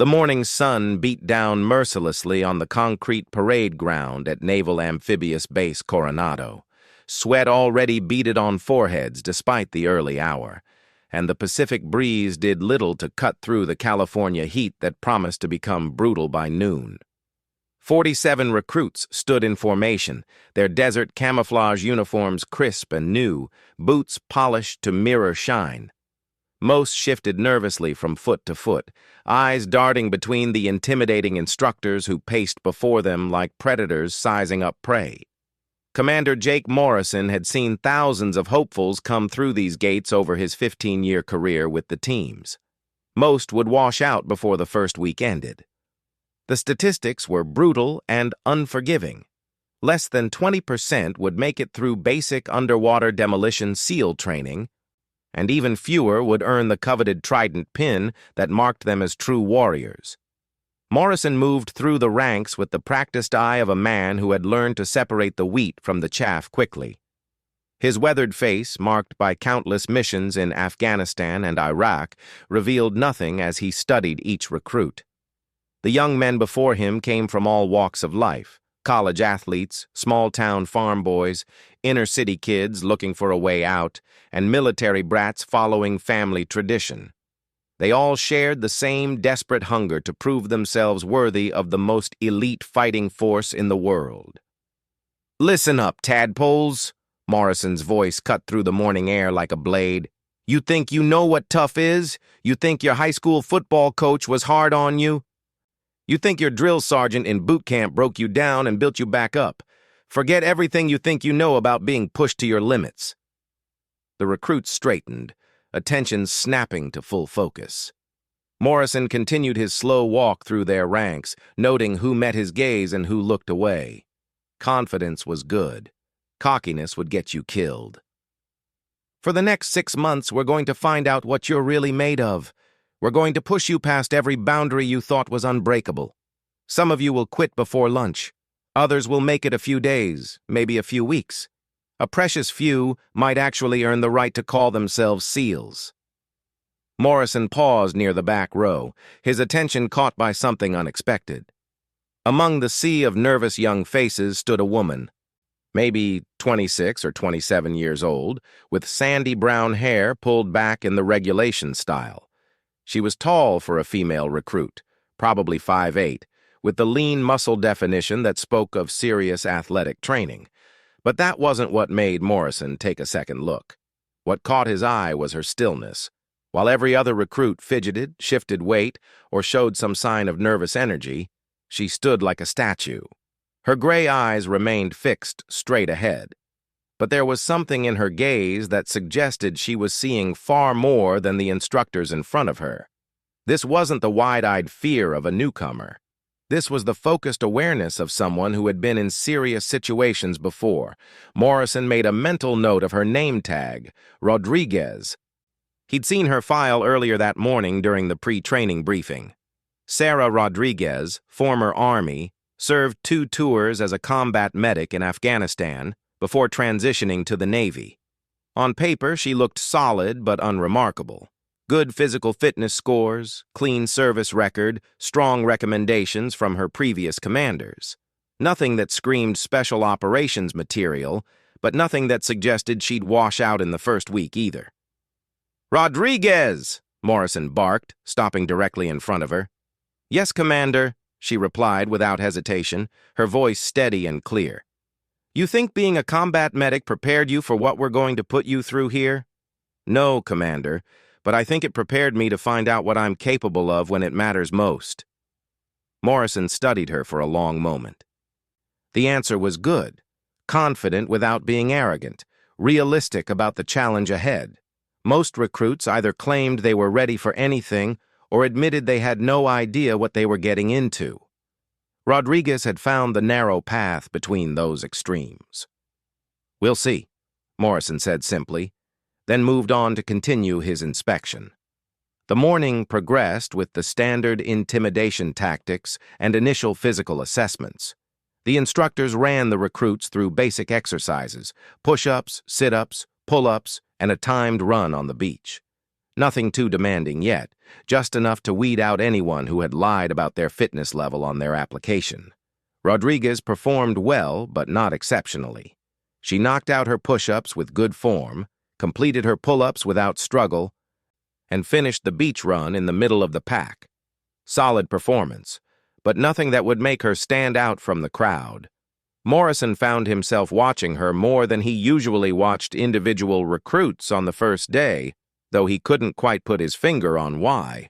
The morning sun beat down mercilessly on the concrete parade ground at Naval Amphibious Base Coronado. Sweat already beaded on foreheads despite the early hour, and the Pacific breeze did little to cut through the California heat that promised to become brutal by noon. 47 recruits stood in formation, their desert camouflage uniforms crisp and new, boots polished to mirror shine. Most shifted nervously from foot to foot, eyes darting between the intimidating instructors who paced before them like predators sizing up prey. Commander Jake Morrison had seen thousands of hopefuls come through these gates over his 15-year career with the teams. Most would wash out before the first week ended. The statistics were brutal and unforgiving. Less than 20% would make it through basic underwater demolition SEAL training, and even fewer would earn the coveted trident pin that marked them as true warriors. Morrison moved through the ranks with the practiced eye of a man who had learned to separate the wheat from the chaff quickly. His weathered face, marked by countless missions in Afghanistan and Iraq, revealed nothing as he studied each recruit. The young men before him came from all walks of life: college athletes, small-town farm boys, inner-city kids looking for a way out, and military brats following family tradition. They all shared the same desperate hunger to prove themselves worthy of the most elite fighting force in the world. "Listen up, tadpoles," Morrison's voice cut through the morning air like a blade. "You think you know what tough is? You think your high school football coach was hard on you? You think your drill sergeant in boot camp broke you down and built you back up? Forget everything you think you know about being pushed to your limits." The recruits straightened, attention snapping to full focus. Morrison continued his slow walk through their ranks, noting who met his gaze and who looked away. Confidence was good. Cockiness would get you killed. "For the next 6 months, we're going to find out what you're really made of. We're going to push you past every boundary you thought was unbreakable. Some of you will quit before lunch. Others will make it a few days, maybe a few weeks. A precious few might actually earn the right to call themselves SEALs." Morrison paused near the back row, his attention caught by something unexpected. Among the sea of nervous young faces stood a woman, maybe 26 or 27 years old, with sandy brown hair pulled back in the regulation style. She was tall for a female recruit, probably 5'8", with the lean muscle definition that spoke of serious athletic training. But that wasn't what made Morrison take a second look. What caught his eye was her stillness. While every other recruit fidgeted, shifted weight, or showed some sign of nervous energy, she stood like a statue. Her gray eyes remained fixed straight ahead. But there was something in her gaze that suggested she was seeing far more than the instructors in front of her. This wasn't the wide-eyed fear of a newcomer. This was the focused awareness of someone who had been in serious situations before. Morrison made a mental note of her name tag, Rodriguez. He'd seen her file earlier that morning during the pre-training briefing. Sarah Rodriguez, former Army, served 2 tours as a combat medic in Afghanistan before transitioning to the Navy. On paper, she looked solid but unremarkable. Good physical fitness scores, clean service record, strong recommendations from her previous commanders. Nothing that screamed special operations material, but nothing that suggested she'd wash out in the first week either. "Rodriguez!" Morrison barked, stopping directly in front of her. "Yes, Commander," she replied without hesitation, her voice steady and clear. "You think being a combat medic prepared you for what we're going to put you through here?" "No, Commander, but I think it prepared me to find out what I'm capable of when it matters most." Morrison studied her for a long moment. The answer was good, confident without being arrogant, realistic about the challenge ahead. Most recruits either claimed they were ready for anything or admitted they had no idea what they were getting into. Rodriguez had found the narrow path between those extremes. "We'll see," Morrison said simply, then moved on to continue his inspection. The morning progressed with the standard intimidation tactics and initial physical assessments. The instructors ran the recruits through basic exercises, push-ups, sit-ups, pull-ups, and a timed run on the beach. Nothing too demanding yet, just enough to weed out anyone who had lied about their fitness level on their application. Rodriguez performed well, but not exceptionally. She knocked out her push-ups with good form, completed her pull-ups without struggle, and finished the beach run in the middle of the pack. Solid performance, but nothing that would make her stand out from the crowd. Morrison found himself watching her more than he usually watched individual recruits on the first day, though he couldn't quite put his finger on why.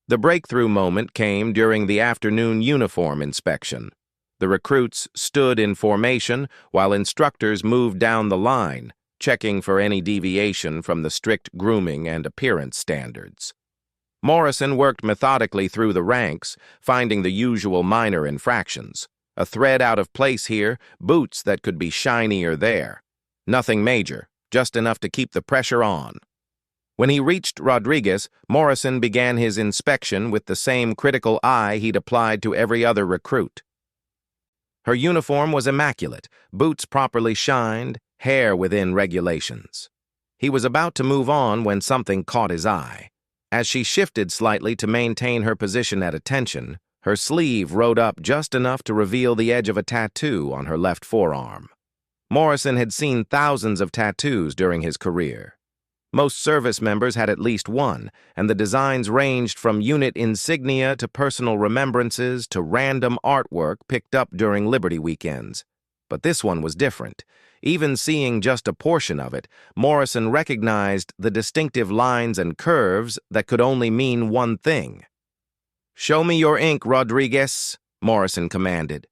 The breakthrough moment came during the afternoon uniform inspection. The recruits stood in formation while instructors moved down the line, checking for any deviation from the strict grooming and appearance standards. Morrison worked methodically through the ranks, finding the usual minor infractions. A thread out of place here, boots that could be shinier there. Nothing major, just enough to keep the pressure on. When he reached Rodriguez, Morrison began his inspection with the same critical eye he'd applied to every other recruit. Her uniform was immaculate, boots properly shined, hair within regulations. He was about to move on when something caught his eye. As she shifted slightly to maintain her position at attention, her sleeve rode up just enough to reveal the edge of a tattoo on her left forearm. Morrison had seen thousands of tattoos during his career. Most service members had at least one, and the designs ranged from unit insignia to personal remembrances to random artwork picked up during Liberty weekends. But this one was different. Even seeing just a portion of it, Morrison recognized the distinctive lines and curves that could only mean one thing. "Show me your ink, Rodriguez," Morrison commanded.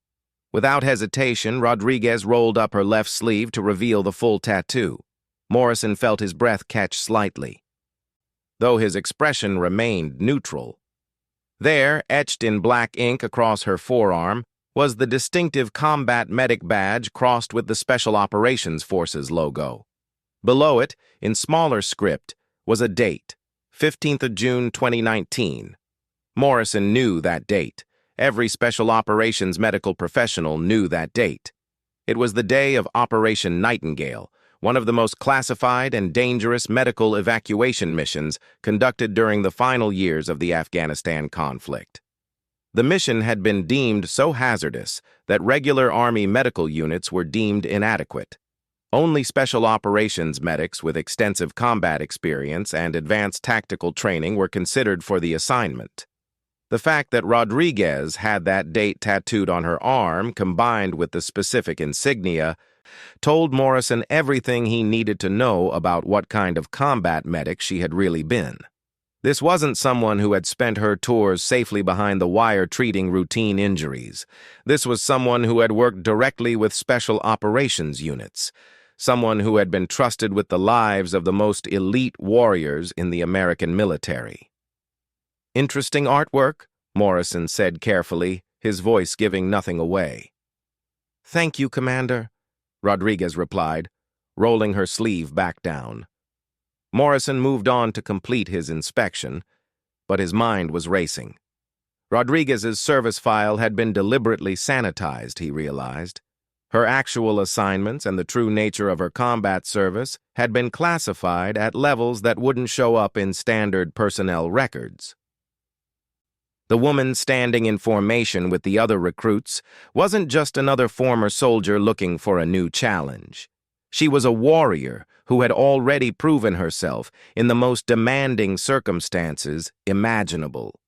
Without hesitation, Rodriguez rolled up her left sleeve to reveal the full tattoo. Morrison felt his breath catch slightly, though his expression remained neutral. There, etched in black ink across her forearm, was the distinctive combat medic badge crossed with the Special Operations Forces logo. Below it, in smaller script, was a date, 15th of June 2019. Morrison knew that date. Every Special Operations medical professional knew that date. It was the day of Operation Nightingale, one of the most classified and dangerous medical evacuation missions conducted during the final years of the Afghanistan conflict. The mission had been deemed so hazardous that regular Army medical units were deemed inadequate. Only Special Operations medics with extensive combat experience and advanced tactical training were considered for the assignment. The fact that Rodriguez had that date tattooed on her arm, combined with the specific insignia, told Morrison everything he needed to know about what kind of combat medic she had really been. This wasn't someone who had spent her tours safely behind the wire treating routine injuries. This was someone who had worked directly with special operations units, someone who had been trusted with the lives of the most elite warriors in the American military. "Interesting artwork," Morrison said carefully, his voice giving nothing away. "Thank you, Commander," Rodriguez replied, rolling her sleeve back down. Morrison moved on to complete his inspection, but his mind was racing. Rodriguez's service file had been deliberately sanitized, he realized. Her actual assignments and the true nature of her combat service had been classified at levels that wouldn't show up in standard personnel records. The woman standing in formation with the other recruits wasn't just another former soldier looking for a new challenge. She was a warrior who had already proven herself in the most demanding circumstances imaginable.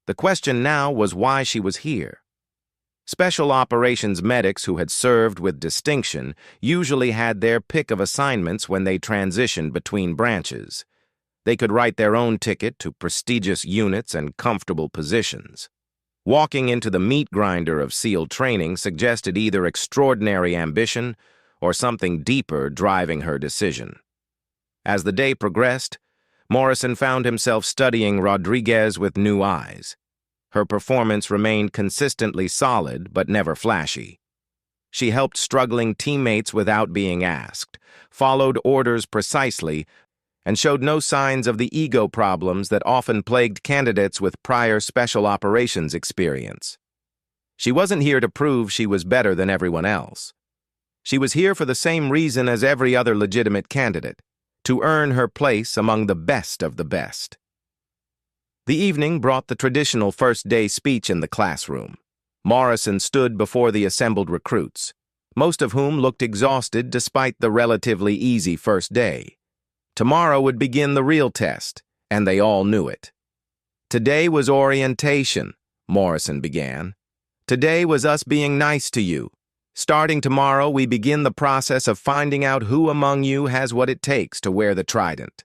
The question now was why she was here. Special Operations medics who had served with distinction usually had their pick of assignments when they transitioned between branches. They could write their own ticket to prestigious units and comfortable positions. Walking into the meat grinder of SEAL training suggested either extraordinary ambition or something deeper driving her decision. As the day progressed, Morrison found himself studying Rodriguez with new eyes. Her performance remained consistently solid but never flashy. She helped struggling teammates without being asked, followed orders precisely, and showed no signs of the ego problems that often plagued candidates with prior special operations experience. She wasn't here to prove she was better than everyone else. She was here for the same reason as every other legitimate candidate, to earn her place among the best of the best. The evening brought the traditional first-day speech in the classroom. Morrison stood before the assembled recruits, most of whom looked exhausted despite the relatively easy first day. Tomorrow would begin the real test, and they all knew it. "Today was orientation," Morrison began. "Today was us being nice to you. Starting tomorrow, we begin the process of finding out who among you has what it takes to wear the trident.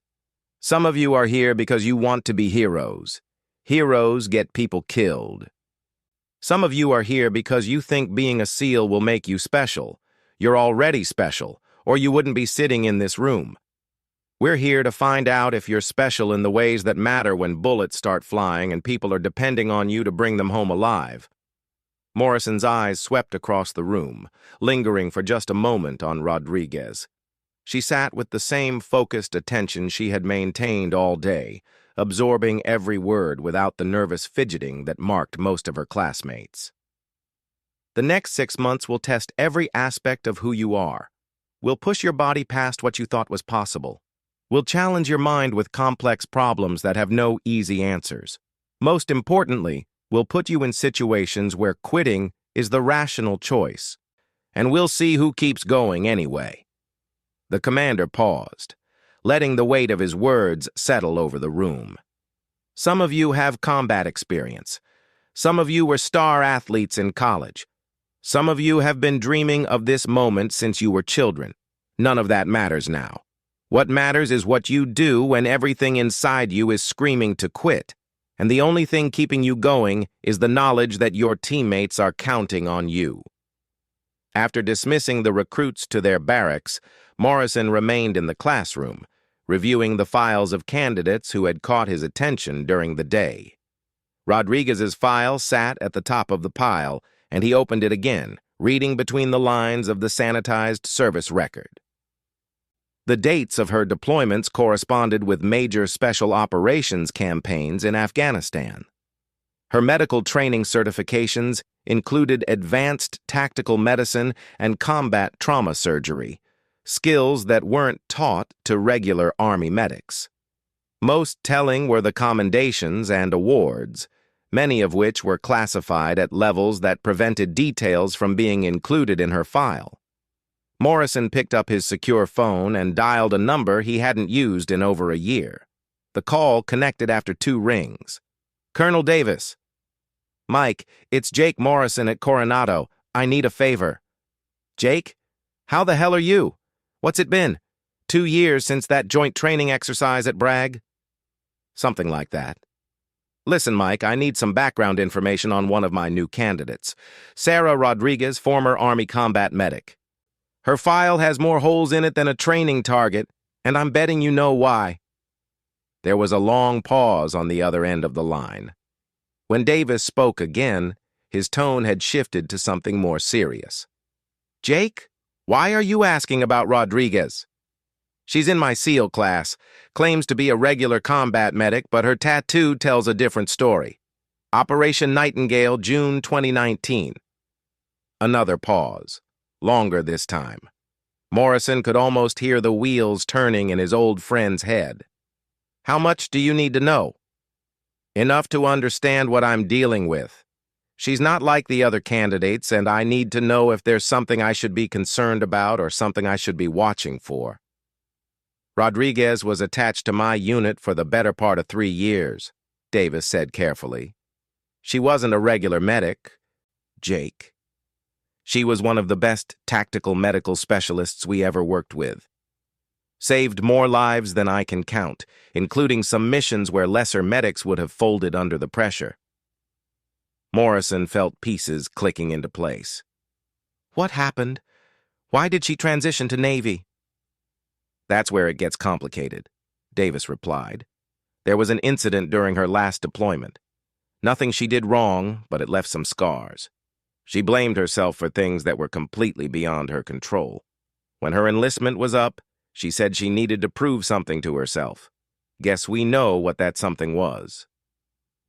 Some of you are here because you want to be heroes. Heroes get people killed. Some of you are here because you think being a SEAL will make you special. You're already special, or you wouldn't be sitting in this room. We're here to find out if you're special in the ways that matter when bullets start flying and people are depending on you to bring them home alive." Morrison's eyes swept across the room, lingering for just a moment on Rodriguez. She sat with the same focused attention she had maintained all day, absorbing every word without the nervous fidgeting that marked most of her classmates. "The next 6 months will test every aspect of who you are. We'll push your body past what you thought was possible. We'll challenge your mind with complex problems that have no easy answers. Most importantly, we'll put you in situations where quitting is the rational choice. And we'll see who keeps going anyway." The commander paused, letting the weight of his words settle over the room. "Some of you have combat experience. Some of you were star athletes in college. Some of you have been dreaming of this moment since you were children. None of that matters now. What matters is what you do when everything inside you is screaming to quit, and the only thing keeping you going is the knowledge that your teammates are counting on you." After dismissing the recruits to their barracks, Morrison remained in the classroom, reviewing the files of candidates who had caught his attention during the day. Rodriguez's file sat at the top of the pile, and he opened it again, reading between the lines of the sanitized service record. The dates of her deployments corresponded with major special operations campaigns in Afghanistan. Her medical training certifications included advanced tactical medicine and combat trauma surgery, skills that weren't taught to regular Army medics. Most telling were the commendations and awards, many of which were classified at levels that prevented details from being included in her file. Morrison picked up his secure phone and dialed a number he hadn't used in over a year. The call connected after 2 rings. "Colonel Davis." "Mike, it's Jake Morrison at Coronado. I need a favor." "Jake? How the hell are you? What's it been? 2 years since that joint training exercise at Bragg?" "Something like that." "Listen, Mike, I need some background information on one of my new candidates. Sarah Rodriguez, former Army combat medic. Her file has more holes in it than a training target, and I'm betting you know why." There was a long pause on the other end of the line. When Davis spoke again, his tone had shifted to something more serious. "Jake, why are you asking about Rodriguez?" "She's in my SEAL class, claims to be a regular combat medic, but her tattoo tells a different story. Operation Nightingale, June 2019. Another pause, longer this time. Morrison could almost hear the wheels turning in his old friend's head. "How much do you need to know?" "Enough to understand what I'm dealing with. She's not like the other candidates, and I need to know if there's something I should be concerned about or something I should be watching for." "Rodriguez was attached to my unit for the better part of 3 years, Davis said carefully. "She wasn't a regular medic, Jake. She was one of the best tactical medical specialists we ever worked with. Saved more lives than I can count, including some missions where lesser medics would have folded under the pressure." Morrison felt pieces clicking into place. "What happened? Why did she transition to Navy?" "That's where it gets complicated," Davis replied. "There was an incident during her last deployment. Nothing she did wrong, but it left some scars. She blamed herself for things that were completely beyond her control. When her enlistment was up, she said she needed to prove something to herself. Guess we know what that something was."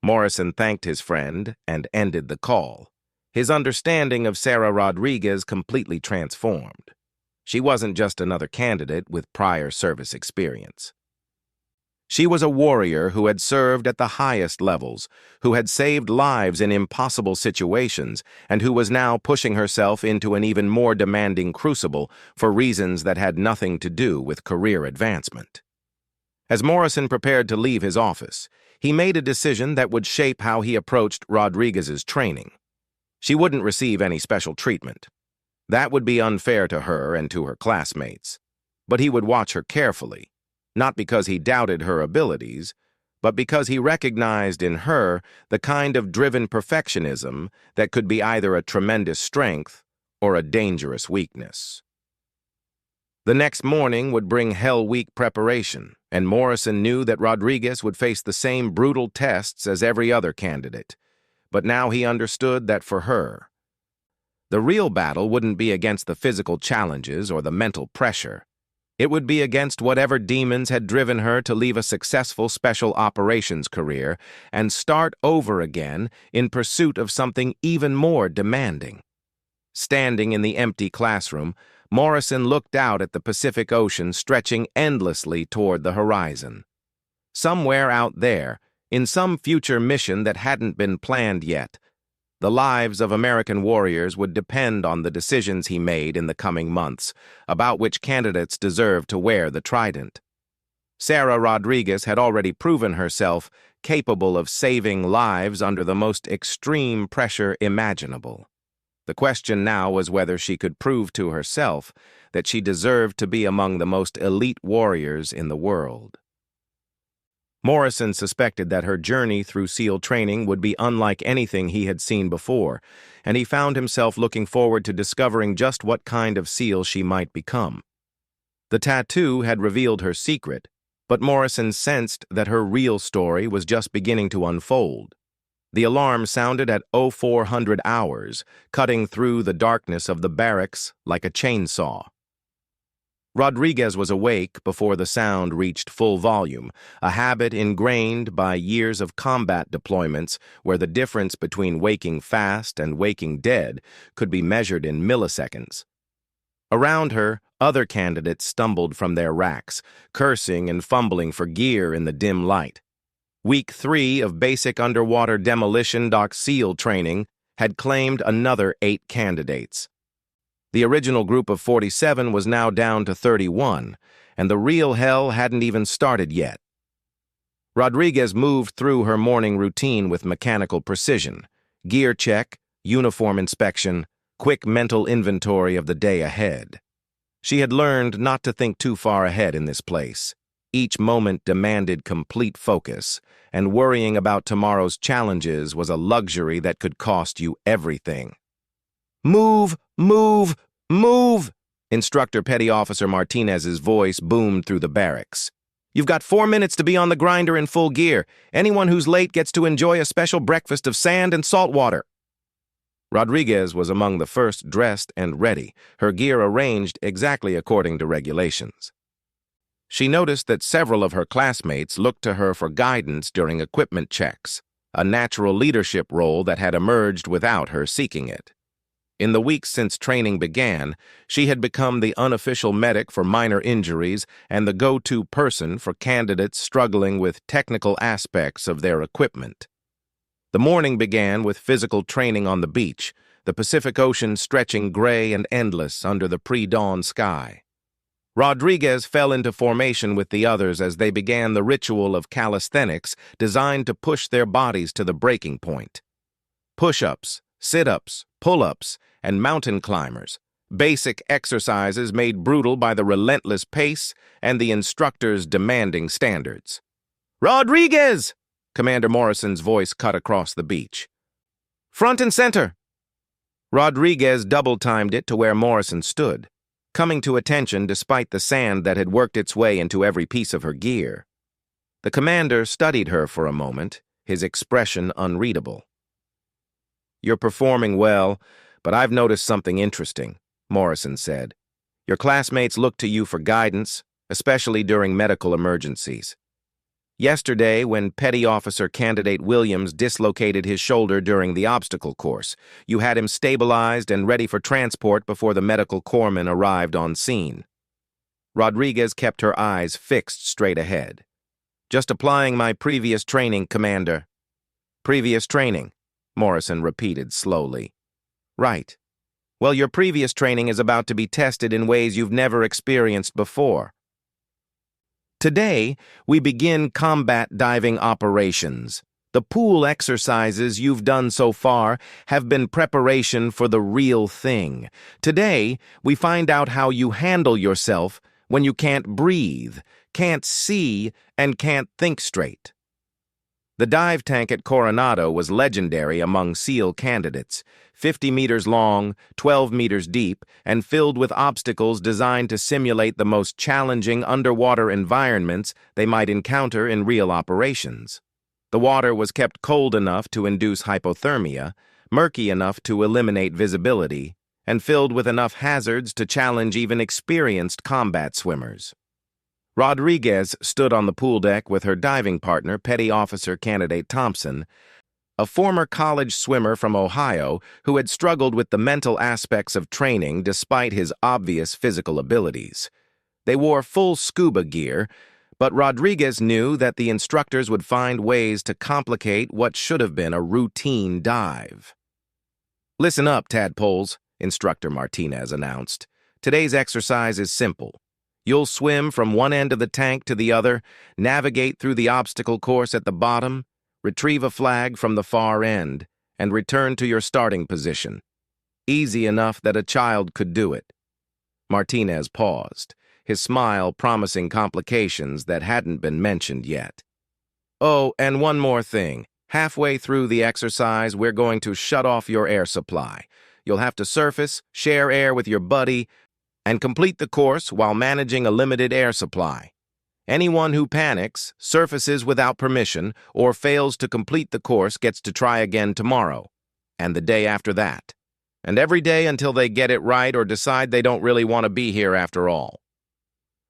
Morrison thanked his friend and ended the call, his understanding of Sarah Rodriguez completely transformed. She wasn't just another candidate with prior service experience. She was a warrior who had served at the highest levels, who had saved lives in impossible situations, and who was now pushing herself into an even more demanding crucible for reasons that had nothing to do with career advancement. As Morrison prepared to leave his office, he made a decision that would shape how he approached Rodriguez's training. She wouldn't receive any special treatment. That would be unfair to her and to her classmates. But he would watch her carefully, not because he doubted her abilities, but because he recognized in her the kind of driven perfectionism that could be either a tremendous strength or a dangerous weakness. The next morning would bring Hell Week preparation, and Morrison knew that Rodriguez would face the same brutal tests as every other candidate. But now he understood that for her, the real battle wouldn't be against the physical challenges or the mental pressure. It would be against whatever demons had driven her to leave a successful special operations career and start over again in pursuit of something even more demanding. Standing in the empty classroom, Morrison looked out at the Pacific Ocean stretching endlessly toward the horizon. Somewhere out there, in some future mission that hadn't been planned yet, the lives of American warriors would depend on the decisions he made in the coming months about which candidates deserved to wear the trident. Sarah Rodriguez had already proven herself capable of saving lives under the most extreme pressure imaginable. The question now was whether she could prove to herself that she deserved to be among the most elite warriors in the world. Morrison suspected that her journey through SEAL training would be unlike anything he had seen before, and he found himself looking forward to discovering just what kind of SEAL she might become. The tattoo had revealed her secret, but Morrison sensed that her real story was just beginning to unfold. The alarm sounded at 0400 hours, cutting through the darkness of the barracks like a chainsaw. Rodriguez was awake before the sound reached full volume, a habit ingrained by years of combat deployments where the difference between waking fast and waking dead could be measured in milliseconds. Around her, other candidates stumbled from their racks, cursing and fumbling for gear in the dim light. Week 3 of basic underwater demolition dock SEAL training had claimed another 8 candidates. The original group of 47 was now down to 31, and the real hell hadn't even started yet. Rodriguez moved through her morning routine with mechanical precision: gear check, uniform inspection, quick mental inventory of the day ahead. She had learned not to think too far ahead in this place. Each moment demanded complete focus, and worrying about tomorrow's challenges was a luxury that could cost you everything. "Move, move, move!" Instructor Petty Officer Martinez's voice boomed through the barracks. "You've got 4 minutes to be on the grinder in full gear. Anyone who's late gets to enjoy a special breakfast of sand and salt water." Rodriguez was among the first dressed and ready, her gear arranged exactly according to regulations. She noticed that several of her classmates looked to her for guidance during equipment checks, a natural leadership role that had emerged without her seeking it. In the weeks since training began, she had become the unofficial medic for minor injuries and the go-to person for candidates struggling with technical aspects of their equipment. The morning began with physical training on the beach, the Pacific Ocean stretching gray and endless under the pre-dawn sky. Rodriguez fell into formation with the others as they began the ritual of calisthenics designed to push their bodies to the breaking point. Push-ups, sit-ups, pull-ups, and mountain climbers, basic exercises made brutal by the relentless pace and the instructor's demanding standards. "Rodriguez!" Commander Morrison's voice cut across the beach. "Front and center!" Rodriguez double-timed it to where Morrison stood, coming to attention despite the sand that had worked its way into every piece of her gear. The commander studied her for a moment, his expression unreadable. "You're performing well, but I've noticed something interesting," Morrison said. "Your classmates look to you for guidance, especially during medical emergencies." Yesterday, when Petty Officer Candidate Williams dislocated his shoulder during the obstacle course, you had him stabilized and ready for transport before the medical corpsman arrived on scene. Rodriguez kept her eyes fixed straight ahead. Just applying my previous training, Commander. Previous training, Morrison repeated slowly. Right. Well, your previous training is about to be tested in ways you've never experienced before. Today, we begin combat diving operations. The pool exercises you've done so far have been preparation for the real thing. Today, we find out how you handle yourself when you can't breathe, can't see, and can't think straight. The dive tank at Coronado was legendary among SEAL candidates, 50 meters long, 12 meters deep, and filled with obstacles designed to simulate the most challenging underwater environments they might encounter in real operations. The water was kept cold enough to induce hypothermia, murky enough to eliminate visibility, and filled with enough hazards to challenge even experienced combat swimmers. Rodriguez stood on the pool deck with her diving partner, Petty Officer Candidate Thompson, a former college swimmer from Ohio who had struggled with the mental aspects of training despite his obvious physical abilities. They wore full scuba gear, but Rodriguez knew that the instructors would find ways to complicate what should have been a routine dive. "Listen up, tadpoles," Instructor Martinez announced. "Today's exercise is simple. You'll swim from one end of the tank to the other, navigate through the obstacle course at the bottom, retrieve a flag from the far end, and return to your starting position. Easy enough that a child could do it." Martinez paused, his smile promising complications that hadn't been mentioned yet. "Oh, and one more thing. Halfway through the exercise, we're going to shut off your air supply. You'll have to surface, share air with your buddy, and complete the course while managing a limited air supply. Anyone who panics, surfaces without permission, or fails to complete the course gets to try again tomorrow, and the day after that, and every day until they get it right or decide they don't really want to be here after all."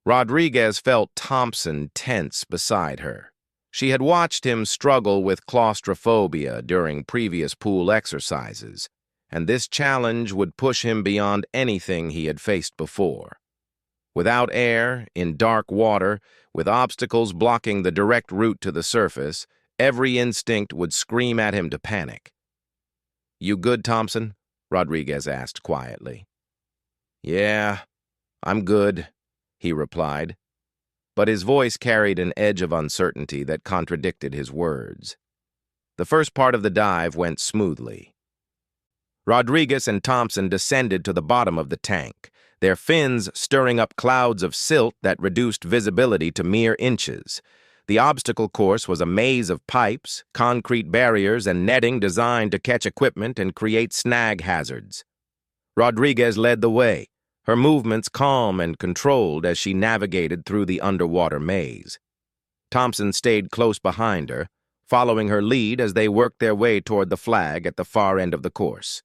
Rodriguez felt Thompson tense beside her. She had watched him struggle with claustrophobia during previous pool exercises, and this challenge would push him beyond anything he had faced before. Without air, in dark water, with obstacles blocking the direct route to the surface, every instinct would scream at him to panic. "You good, Thompson?" Rodriguez asked quietly. "Yeah, I'm good," he replied, but his voice carried an edge of uncertainty that contradicted his words. The first part of the dive went smoothly. Rodriguez and Thompson descended to the bottom of the tank, their fins stirring up clouds of silt that reduced visibility to mere inches. The obstacle course was a maze of pipes, concrete barriers, and netting designed to catch equipment and create snag hazards. Rodriguez led the way, her movements calm and controlled as she navigated through the underwater maze. Thompson stayed close behind her, following her lead as they worked their way toward the flag at the far end of the course.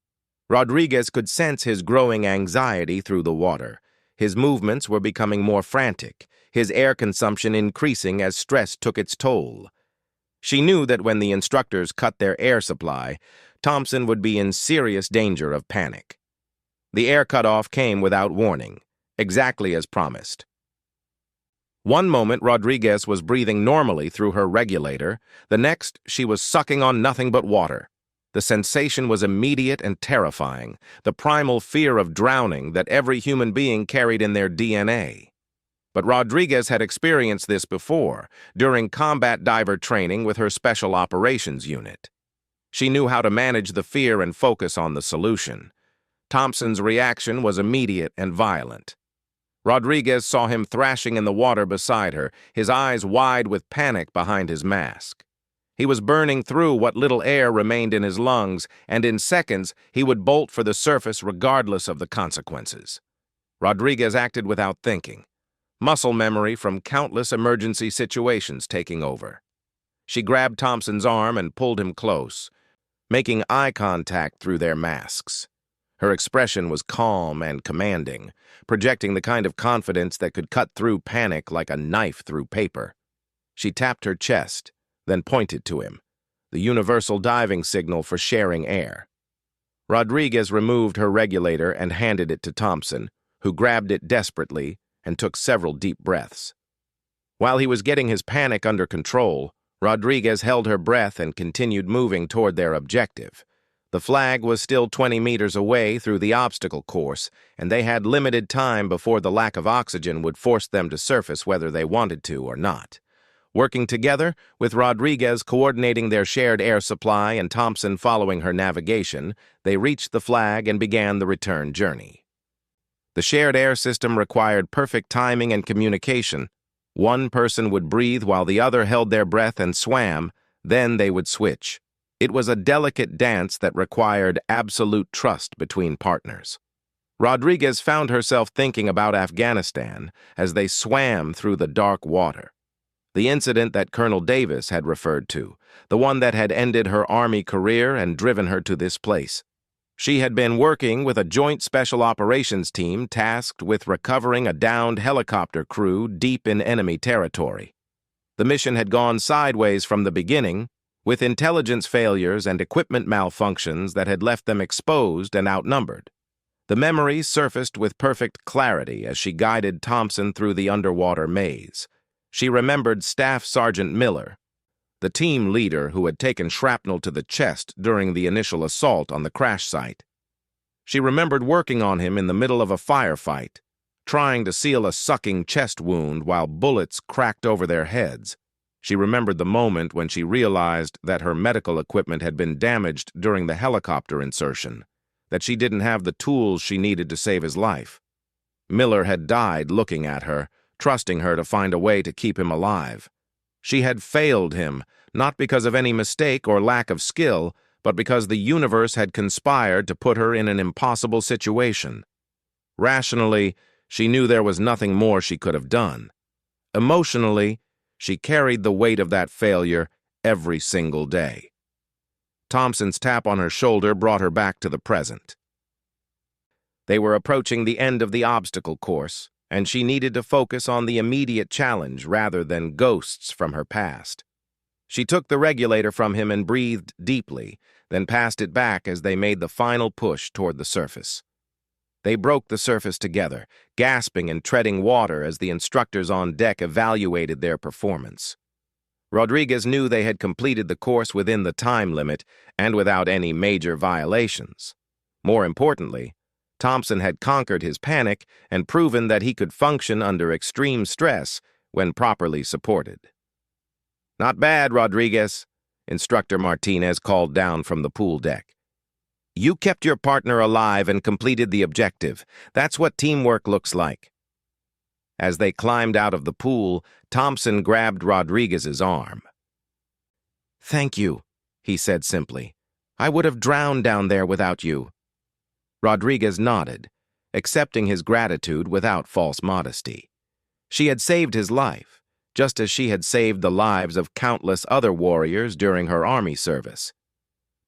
Rodriguez could sense his growing anxiety through the water. His movements were becoming more frantic, his air consumption increasing as stress took its toll. She knew that when the instructors cut their air supply, Thompson would be in serious danger of panic. The air cutoff came without warning, exactly as promised. One moment, Rodriguez was breathing normally through her regulator. The next, she was sucking on nothing but water. The sensation was immediate and terrifying, the primal fear of drowning that every human being carried in their DNA. But Rodriguez had experienced this before, during combat diver training with her Special Operations Unit. She knew how to manage the fear and focus on the solution. Thompson's reaction was immediate and violent. Rodriguez saw him thrashing in the water beside her, his eyes wide with panic behind his mask. He was burning through what little air remained in his lungs, and in seconds he would bolt for the surface regardless of the consequences. Rodriguez acted without thinking, muscle memory from countless emergency situations taking over. She grabbed Thompson's arm and pulled him close, making eye contact through their masks. Her expression was calm and commanding, projecting the kind of confidence that could cut through panic like a knife through paper. She tapped her chest, then pointed to him, the universal diving signal for sharing air. Rodriguez removed her regulator and handed it to Thompson, who grabbed it desperately and took several deep breaths. While he was getting his panic under control, Rodriguez held her breath and continued moving toward their objective. The flag was still 20 meters away through the obstacle course, and they had limited time before the lack of oxygen would force them to surface whether they wanted to or not. Working together, with Rodriguez coordinating their shared air supply and Thompson following her navigation, they reached the flag and began the return journey. The shared air system required perfect timing and communication. One person would breathe while the other held their breath and swam, then they would switch. It was a delicate dance that required absolute trust between partners. Rodriguez found herself thinking about Afghanistan as they swam through the dark water. The incident that Colonel Davis had referred to, the one that had ended her Army career and driven her to this place. She had been working with a joint special operations team tasked with recovering a downed helicopter crew deep in enemy territory. The mission had gone sideways from the beginning, with intelligence failures and equipment malfunctions that had left them exposed and outnumbered. The memories surfaced with perfect clarity as she guided Thompson through the underwater maze. She remembered Staff Sergeant Miller, the team leader who had taken shrapnel to the chest during the initial assault on the crash site. She remembered working on him in the middle of a firefight, trying to seal a sucking chest wound while bullets cracked over their heads. She remembered the moment when she realized that her medical equipment had been damaged during the helicopter insertion, that she didn't have the tools she needed to save his life. Miller had died looking at her, trusting her to find a way to keep him alive. She had failed him, not because of any mistake or lack of skill, but because the universe had conspired to put her in an impossible situation. Rationally, she knew there was nothing more she could have done. Emotionally, she carried the weight of that failure every single day. Thompson's tap on her shoulder brought her back to the present. They were approaching the end of the obstacle course, and she needed to focus on the immediate challenge rather than ghosts from her past. She took the regulator from him and breathed deeply, then passed it back as they made the final push toward the surface. They broke the surface together, gasping and treading water as the instructors on deck evaluated their performance. Rodriguez knew they had completed the course within the time limit and without any major violations. More importantly, Thompson had conquered his panic and proven that he could function under extreme stress when properly supported. "Not bad, Rodriguez," Instructor Martinez called down from the pool deck. "You kept your partner alive and completed the objective. That's what teamwork looks like." As they climbed out of the pool, Thompson grabbed Rodriguez's arm. "Thank you," he said simply. "I would have drowned down there without you." Rodriguez nodded, accepting his gratitude without false modesty. She had saved his life, just as she had saved the lives of countless other warriors during her Army service.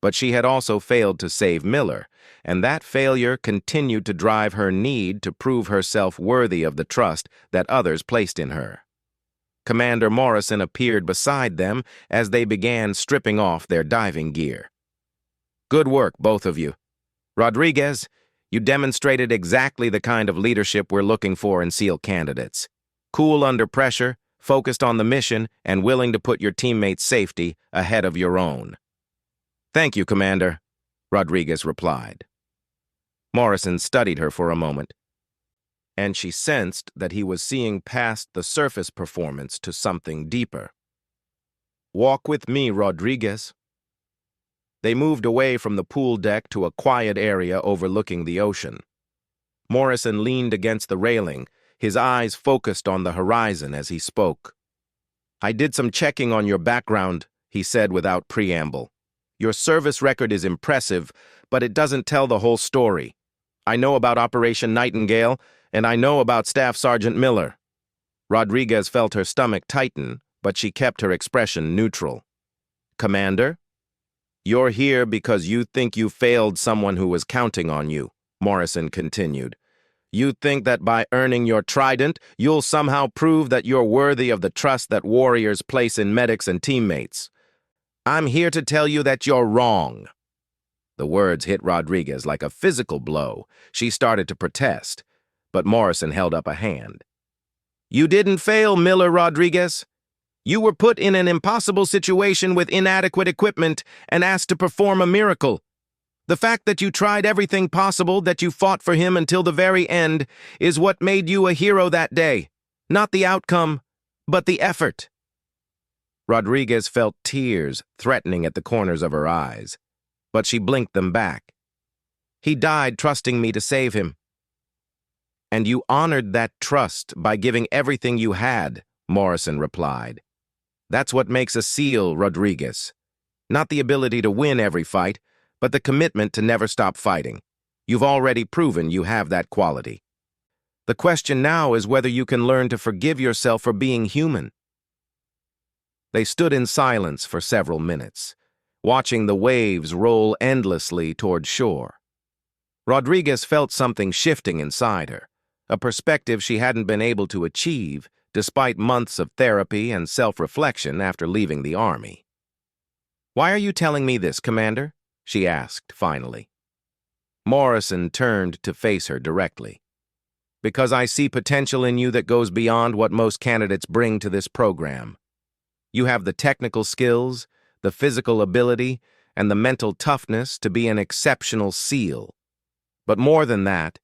But she had also failed to save Miller, and that failure continued to drive her need to prove herself worthy of the trust that others placed in her. Commander Morrison appeared beside them as they began stripping off their diving gear. "Good work, both of you. Rodriguez, you demonstrated exactly the kind of leadership we're looking for in SEAL candidates. Cool under pressure, focused on the mission, and willing to put your teammates' safety ahead of your own." "Thank you, Commander," Rodriguez replied. Morrison studied her for a moment, and she sensed that he was seeing past the surface performance to something deeper. "Walk with me, Rodriguez." They moved away from the pool deck to a quiet area overlooking the ocean. Morrison leaned against the railing, his eyes focused on the horizon as he spoke. "I did some checking on your background," he said without preamble. "Your service record is impressive, but it doesn't tell the whole story. I know about Operation Nightingale, and I know about Staff Sergeant Miller." Rodriguez felt her stomach tighten, but she kept her expression neutral. "Commander? You're here because you think you failed someone who was counting on you," Morrison continued. You think that by earning your trident, you'll somehow prove that you're worthy of the trust that warriors place in medics and teammates. I'm here to tell you that you're wrong. The words hit Rodriguez like a physical blow. She started to protest, but Morrison held up a hand. You didn't fail, Miller Rodriguez. You were put in an impossible situation with inadequate equipment and asked to perform a miracle. The fact that you tried everything possible, that you fought for him until the very end, is what made you a hero that day. Not the outcome, but the effort. Rodriguez felt tears threatening at the corners of her eyes, but she blinked them back. He died trusting me to save him. And you honored that trust by giving everything you had, Morrison replied. That's what makes a SEAL, Rodriguez. Not the ability to win every fight, but the commitment to never stop fighting. You've already proven you have that quality. The question now is whether you can learn to forgive yourself for being human. They stood in silence for several minutes, watching the waves roll endlessly toward shore. Rodriguez felt something shifting inside her, a perspective she hadn't been able to achieve despite months of therapy and self-reflection after leaving the army. Why are you telling me this, Commander? She asked, finally. Morrison turned to face her directly. Because I see potential in you that goes beyond what most candidates bring to this program. You have the technical skills, the physical ability, and the mental toughness to be an exceptional SEAL. But more than that,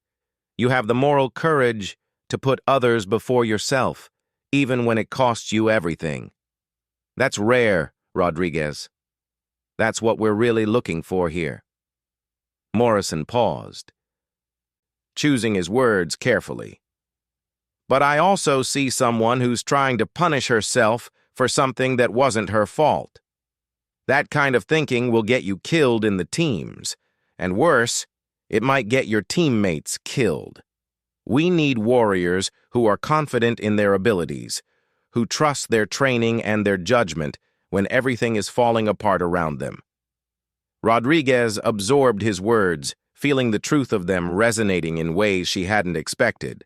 you have the moral courage to put others before yourself, even when it costs you everything. That's rare, Rodriguez. That's what we're really looking for here. Morrison paused, choosing his words carefully. But I also see someone who's trying to punish herself for something that wasn't her fault. That kind of thinking will get you killed in the teams, and worse, it might get your teammates killed. We need warriors who are confident in their abilities, who trust their training and their judgment when everything is falling apart around them. Rodriguez absorbed his words, feeling the truth of them resonating in ways she hadn't expected.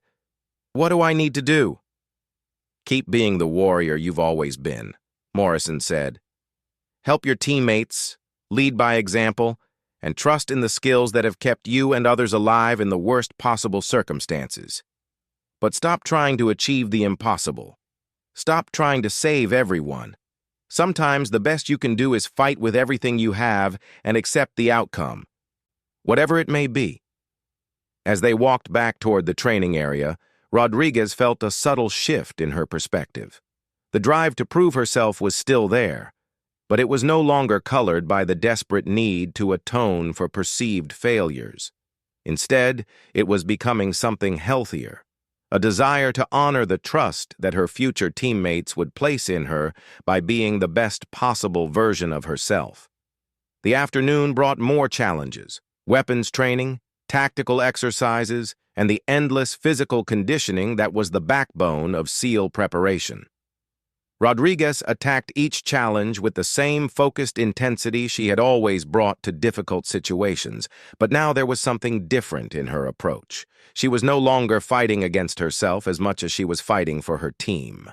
What do I need to do? Keep being the warrior you've always been, Morrison said. Help your teammates, lead by example, and trust in the skills that have kept you and others alive in the worst possible circumstances. But stop trying to achieve the impossible. Stop trying to save everyone. Sometimes the best you can do is fight with everything you have and accept the outcome, whatever it may be. As they walked back toward the training area, Rodriguez felt a subtle shift in her perspective. The drive to prove herself was still there, but it was no longer colored by the desperate need to atone for perceived failures. Instead, it was becoming something healthier, a desire to honor the trust that her future teammates would place in her by being the best possible version of herself. The afternoon brought more challenges: weapons training, tactical exercises, and the endless physical conditioning that was the backbone of SEAL preparation. Rodriguez attacked each challenge with the same focused intensity she had always brought to difficult situations, but now there was something different in her approach. She was no longer fighting against herself as much as she was fighting for her team.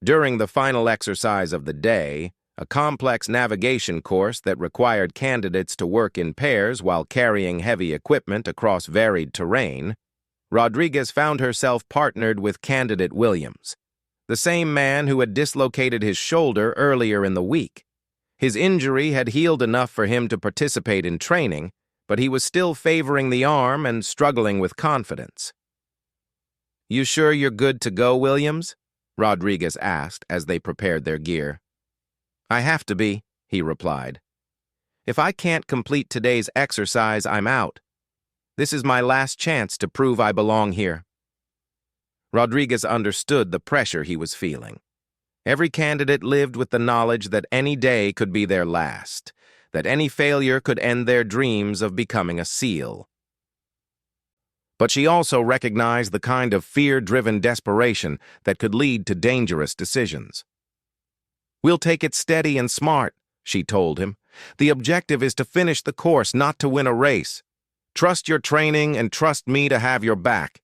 During the final exercise of the day, a complex navigation course that required candidates to work in pairs while carrying heavy equipment across varied terrain, Rodriguez found herself partnered with candidate Williams, the same man who had dislocated his shoulder earlier in the week. His injury had healed enough for him to participate in training, but he was still favoring the arm and struggling with confidence. "You sure you're good to go, Williams?" Rodriguez asked as they prepared their gear. "I have to be," he replied. "If I can't complete today's exercise, I'm out. This is my last chance to prove I belong here." Rodriguez understood the pressure he was feeling. Every candidate lived with the knowledge that any day could be their last, that any failure could end their dreams of becoming a SEAL. But she also recognized the kind of fear-driven desperation that could lead to dangerous decisions. "We'll take it steady and smart," she told him. "The objective is to finish the course, not to win a race. Trust your training and trust me to have your back."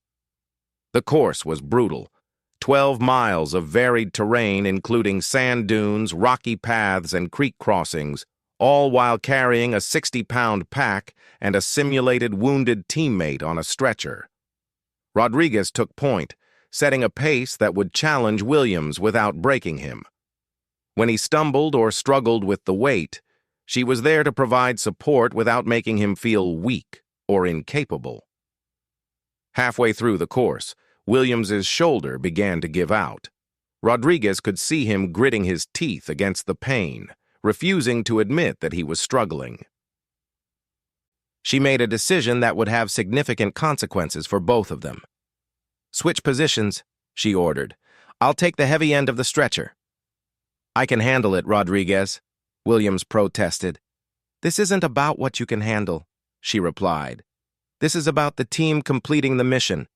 The course was brutal. 12 miles of varied terrain including sand dunes, rocky paths, and creek crossings, all while carrying a 60-pound pack and a simulated wounded teammate on a stretcher. Rodriguez took point, setting a pace that would challenge Williams without breaking him. When he stumbled or struggled with the weight, she was there to provide support without making him feel weak or incapable. Halfway through the course, Williams's shoulder began to give out. Rodriguez could see him gritting his teeth against the pain, refusing to admit that he was struggling. She made a decision that would have significant consequences for both of them. "Switch positions," she ordered. "I'll take the heavy end of the stretcher." "I can handle it, Rodriguez," Williams protested. "This isn't about what you can handle," she replied. "This is about the team completing the mission.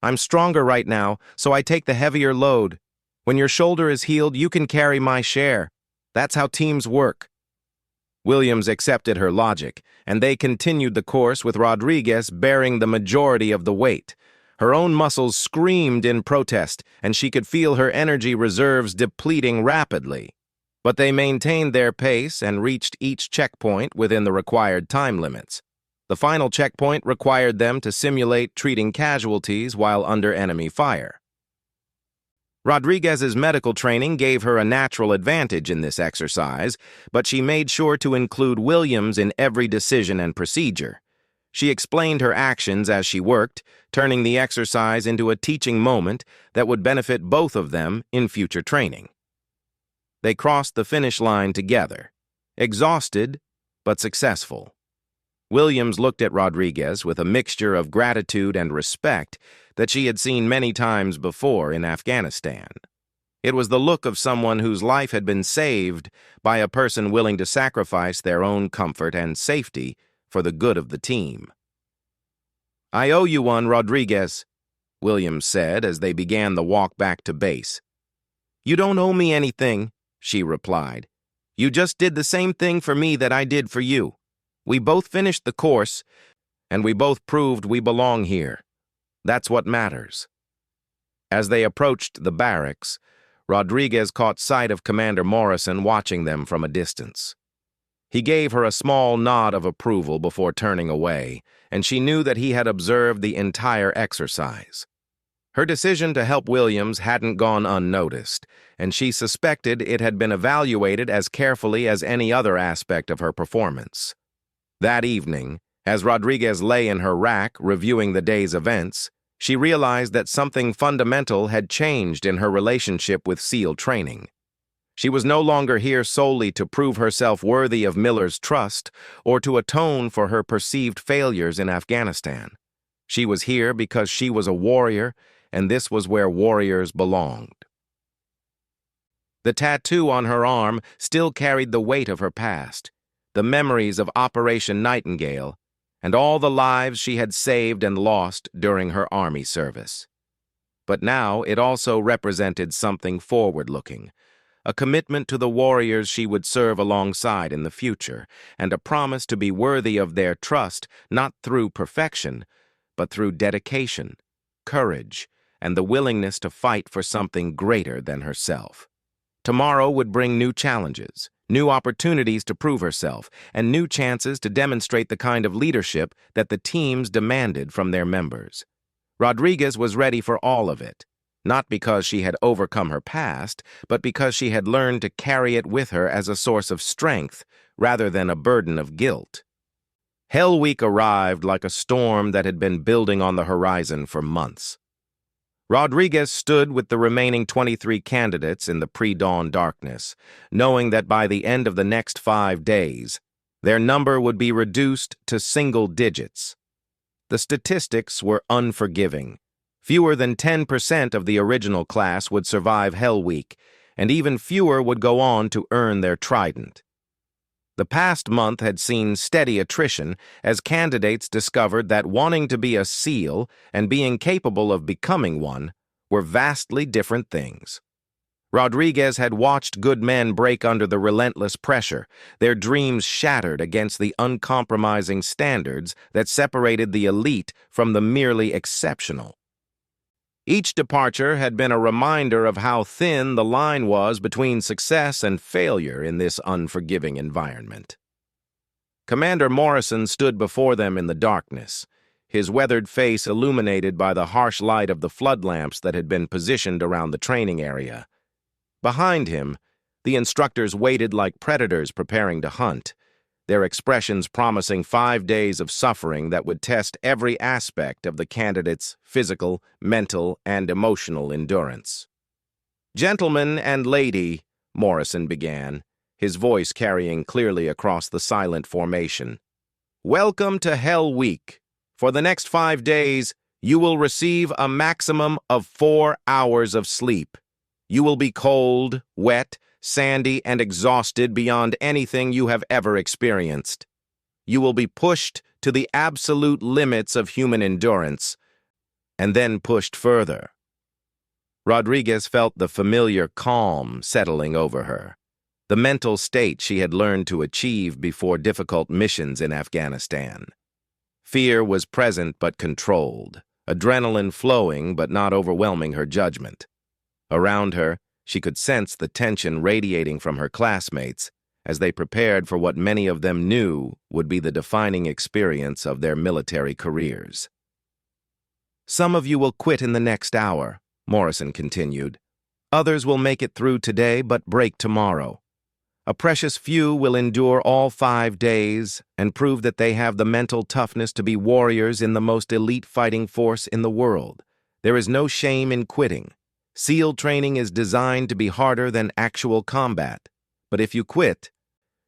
I'm stronger right now, so I take the heavier load. When your shoulder is healed, you can carry my share. That's how teams work." Williams accepted her logic, and they continued the course with Rodriguez bearing the majority of the weight. Her own muscles screamed in protest, and she could feel her energy reserves depleting rapidly. But they maintained their pace and reached each checkpoint within the required time limits. The final checkpoint required them to simulate treating casualties while under enemy fire. Rodriguez's medical training gave her a natural advantage in this exercise, but she made sure to include Williams in every decision and procedure. She explained her actions as she worked, turning the exercise into a teaching moment that would benefit both of them in future training. They crossed the finish line together, exhausted but successful. Williams looked at Rodriguez with a mixture of gratitude and respect that she had seen many times before in Afghanistan. It was the look of someone whose life had been saved by a person willing to sacrifice their own comfort and safety for the good of the team. "I owe you one, Rodriguez," Williams said as they began the walk back to base. "You don't owe me anything," she replied. "You just did the same thing for me that I did for you. We both finished the course, and we both proved we belong here. That's what matters." As they approached the barracks, Rodriguez caught sight of Commander Morrison watching them from a distance. He gave her a small nod of approval before turning away, and she knew that he had observed the entire exercise. Her decision to help Williams hadn't gone unnoticed, and she suspected it had been evaluated as carefully as any other aspect of her performance. That evening, as Rodriguez lay in her rack reviewing the day's events, she realized that something fundamental had changed in her relationship with SEAL training. She was no longer here solely to prove herself worthy of Miller's trust or to atone for her perceived failures in Afghanistan. She was here because she was a warrior, and this was where warriors belonged. The tattoo on her arm still carried the weight of her past, the memories of Operation Nightingale, and all the lives she had saved and lost during her Army service. But now it also represented something forward-looking, a commitment to the warriors she would serve alongside in the future, and a promise to be worthy of their trust not through perfection, but through dedication, courage, and the willingness to fight for something greater than herself. Tomorrow would bring new challenges, new opportunities to prove herself, and new chances to demonstrate the kind of leadership that the teams demanded from their members. Rodriguez was ready for all of it, not because she had overcome her past, but because she had learned to carry it with her as a source of strength rather than a burden of guilt. Hell Week arrived like a storm that had been building on the horizon for months. Rodriguez stood with the remaining 23 candidates in the pre-dawn darkness, knowing that by the end of the next 5 days, their number would be reduced to single digits. The statistics were unforgiving. Fewer than 10% of the original class would survive Hell Week, and even fewer would go on to earn their trident. The past month had seen steady attrition as candidates discovered that wanting to be a SEAL and being capable of becoming one were vastly different things. Rodriguez had watched good men break under the relentless pressure, their dreams shattered against the uncompromising standards that separated the elite from the merely exceptional. Each departure had been a reminder of how thin the line was between success and failure in this unforgiving environment. Commander Morrison stood before them in the darkness, his weathered face illuminated by the harsh light of the flood lamps that had been positioned around the training area. Behind him, the instructors waited like predators preparing to hunt, their expressions promising 5 days of suffering that would test every aspect of the candidate's physical, mental, and emotional endurance. "Gentlemen and lady," Morrison began, his voice carrying clearly across the silent formation, "welcome to Hell Week. For the next 5 days, you will receive a maximum of 4 hours of sleep. You will be cold, wet, sandy, and exhausted beyond anything you have ever experienced. You will be pushed to the absolute limits of human endurance, and then pushed further." Rodriguez felt the familiar calm settling over her, the mental state she had learned to achieve before difficult missions in Afghanistan. Fear was present but controlled, adrenaline flowing but not overwhelming her judgment. Around her, she could sense the tension radiating from her classmates as they prepared for what many of them knew would be the defining experience of their military careers. "Some of you will quit in the next hour," Morrison continued. "Others will make it through today but break tomorrow. A precious few will endure all 5 days and prove that they have the mental toughness to be warriors in the most elite fighting force in the world. There is no shame in quitting. SEAL training is designed to be harder than actual combat. But if you quit,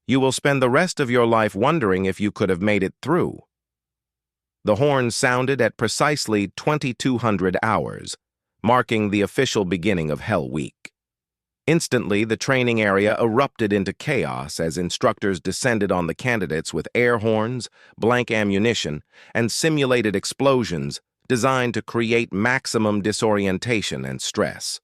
you will spend the rest of your life wondering if you could have made it through." The horn sounded at precisely 2200 hours, marking the official beginning of Hell Week. Instantly, the training area erupted into chaos as instructors descended on the candidates with air horns, blank ammunition, and simulated explosions designed to create maximum disorientation and stress.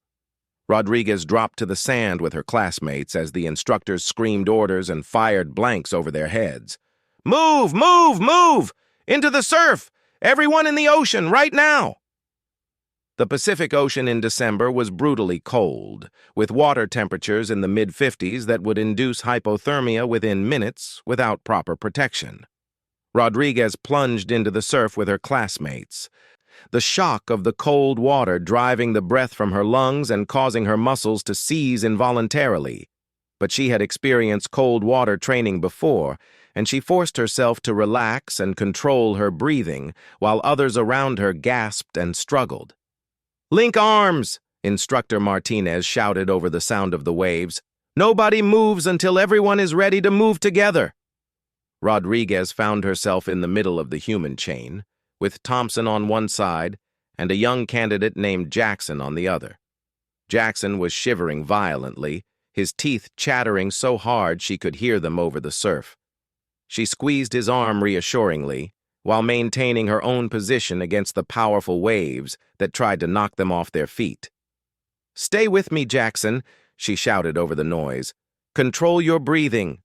Rodriguez dropped to the sand with her classmates as the instructors screamed orders and fired blanks over their heads. "Move! Move! Move! Into the surf! Everyone in the ocean, right now!" The Pacific Ocean in December was brutally cold, with water temperatures in the mid-50s that would induce hypothermia within minutes without proper protection. Rodriguez plunged into the surf with her classmates, the shock of the cold water driving the breath from her lungs and causing her muscles to seize involuntarily. But she had experienced cold water training before, and she forced herself to relax and control her breathing while others around her gasped and struggled. "Link arms!" Instructor Martinez shouted over the sound of the waves. "Nobody moves until everyone is ready to move together." Rodriguez found herself in the middle of the human chain, with Thompson on one side and a young candidate named Jackson on the other. Jackson was shivering violently, his teeth chattering so hard she could hear them over the surf. She squeezed his arm reassuringly, while maintaining her own position against the powerful waves that tried to knock them off their feet. "Stay with me, Jackson," she shouted over the noise. "Control your breathing.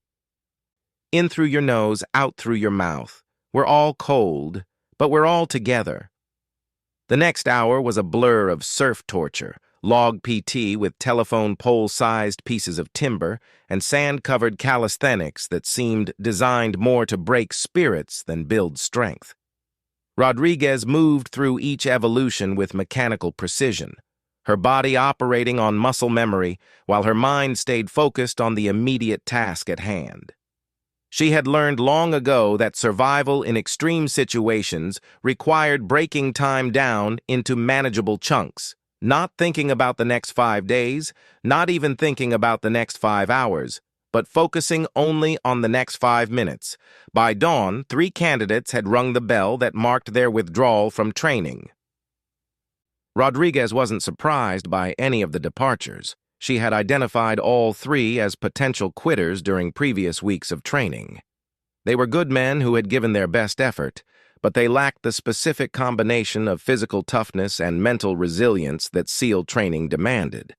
In through your nose, out through your mouth. We're all cold, but we're all together." The next hour was a blur of surf torture, log PT with telephone pole-sized pieces of timber, and sand-covered calisthenics that seemed designed more to break spirits than build strength. Rodriguez moved through each evolution with mechanical precision, her body operating on muscle memory while her mind stayed focused on the immediate task at hand. She had learned long ago that survival in extreme situations required breaking time down into manageable chunks, not thinking about the next 5 days, not even thinking about the next 5 hours, but focusing only on the next 5 minutes. By dawn, 3 candidates had rung the bell that marked their withdrawal from training. Rodriguez wasn't surprised by any of the departures. She had identified all 3 as potential quitters during previous weeks of training. They were good men who had given their best effort, but they lacked the specific combination of physical toughness and mental resilience that SEAL training demanded.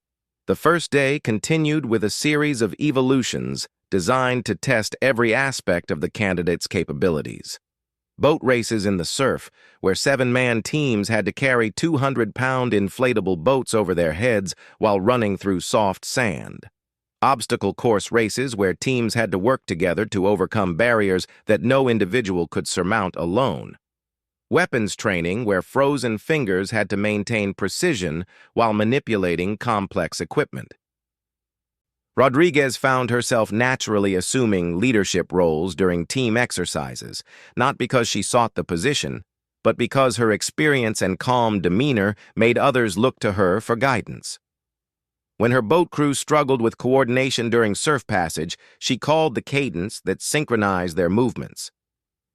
The first day continued with a series of evolutions designed to test every aspect of the candidate's capabilities. Boat races in the surf, where 7-man teams had to carry 200-pound inflatable boats over their heads while running through soft sand. Obstacle course races where teams had to work together to overcome barriers that no individual could surmount alone. Weapons training where frozen fingers had to maintain precision while manipulating complex equipment. Rodriguez found herself naturally assuming leadership roles during team exercises, not because she sought the position, but because her experience and calm demeanor made others look to her for guidance. When her boat crew struggled with coordination during surf passage, she called the cadence that synchronized their movements.